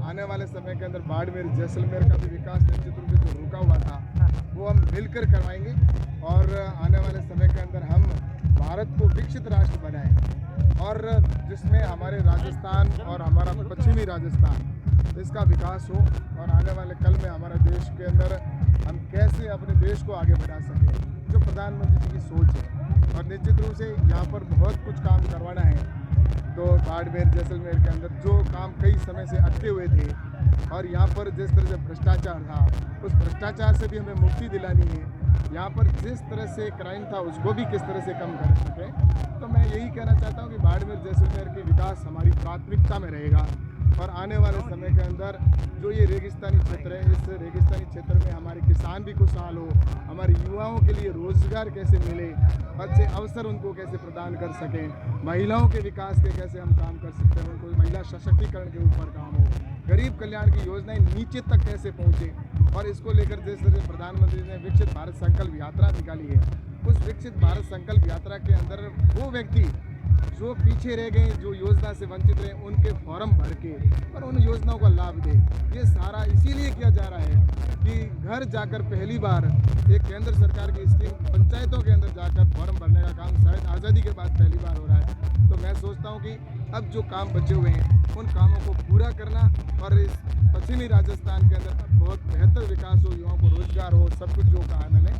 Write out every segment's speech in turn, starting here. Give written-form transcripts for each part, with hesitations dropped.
आने वाले समय के अंदर बाड़मेर जैसलमेर का भी विकास निश्चित रूप से जो रुका हुआ था वो हम मिलकर करवाएंगे और आने वाले समय के अंदर हम भारत को विकसित राष्ट्र बनाएं और जिसमें हमारे राजस्थान और हमारा पश्चिमी राजस्थान इसका विकास हो और आने वाले कल में हमारे देश के अंदर हम कैसे अपने देश को आगे बढ़ा सकें, जो प्रधानमंत्री जी की सोच है। और निश्चित रूप से यहाँ पर बहुत कुछ काम करवाना है। तो बाड़मेर जैसलमेर के अंदर जो काम कई समय से अटके हुए थे और यहाँ पर जिस तरह से भ्रष्टाचार था उस भ्रष्टाचार से भी हमें मुक्ति दिलानी है। यहाँ पर जिस तरह से क्राइम था उसको भी किस तरह से कम कर सकें। तो मैं यही कहना चाहता हूँ कि बाड़मेर जैसलमेर के विकास हमारी प्राथमिकता में रहेगा और आने वाले समय के अंदर जो ये रेगिस्तानी क्षेत्र है इस रेगिस्तानी क्षेत्र में हमारे किसान भी खुशहाल हो, हमारे युवाओं के लिए रोजगार कैसे मिले, अच्छे अवसर उनको कैसे प्रदान कर सकें, महिलाओं के विकास के कैसे हम काम कर सकते हैं, उनको महिला सशक्तिकरण के ऊपर काम हो, गरीब कल्याण की योजनाएं नीचे तक कैसे पहुँचे। और इसको लेकर जिस तरह प्रधानमंत्री ने विकसित भारत संकल्प यात्रा निकाली है, उस विकसित भारत संकल्प यात्रा के अंदर वो व्यक्ति जो पीछे रह गए, जो योजना से वंचित रहे, उनके फॉर्म भर के और उन योजनाओं का लाभ दे। ये सारा इसीलिए किया जा रहा है कि घर जाकर पहली बार एक केंद्र सरकार की स्कीम पंचायतों के अंदर जाकर फॉर्म भरने का काम शायद आज़ादी के बाद पहली बार हो रहा है। तो मैं सोचता हूँ कि अब जो काम बचे हुए हैं उन कामों को पूरा करना और इस पश्चिमी राजस्थान के अंदर बहुत बेहतर विकास हो, युवाओं को रोजगार हो, सब कुछ जो कहा मैंने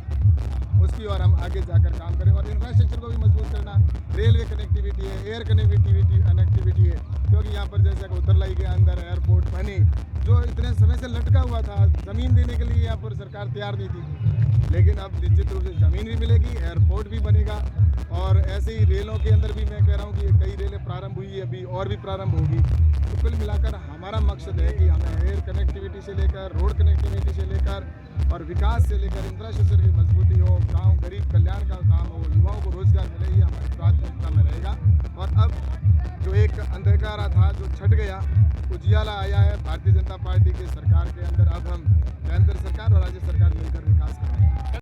उसकी और हम आगे जाकर काम करें। और इंफ्रास्ट्रक्चर को भी मजबूत करना, रेलवे कनेक्टिविटी है, एयर कनेक्टिविटी है, क्योंकि यहाँ पर जैसे उत्तरलाई के अंदर एयरपोर्ट बने जो इतने समय से लटका हुआ था, ज़मीन देने के लिए यहाँ पर सरकार तैयार नहीं थी, लेकिन अब निश्चित रूप से ज़मीन भी मिलेगी, एयरपोर्ट भी बनेगा। और ऐसे ही रेलों के अंदर भी मैं कह रहा हूँ कि कई रेलें प्रारंभ हुई है, अभी और भी प्रारंभ होगी। तो कुल मिलाकर हमारा मकसद है कि हमें एयर कनेक्टिविटी से लेकर रोड कनेक्टिविटी से लेकर और विकास से लेकर इंफ्रास्ट्रक्चर की मजबूती हो, गांव गरीब कल्याण का काम हो, युवाओं को रोजगार मिले, ये हमारी प्राथमिकता में रहेगा। और अब जो एक अंधकारा था जो छट गया, उजियाला आया है भारतीय जनता पार्टी की सरकार के अंदर। अब हम केंद्र सरकार और राज्य सरकार मिलकर विकास करेंगे।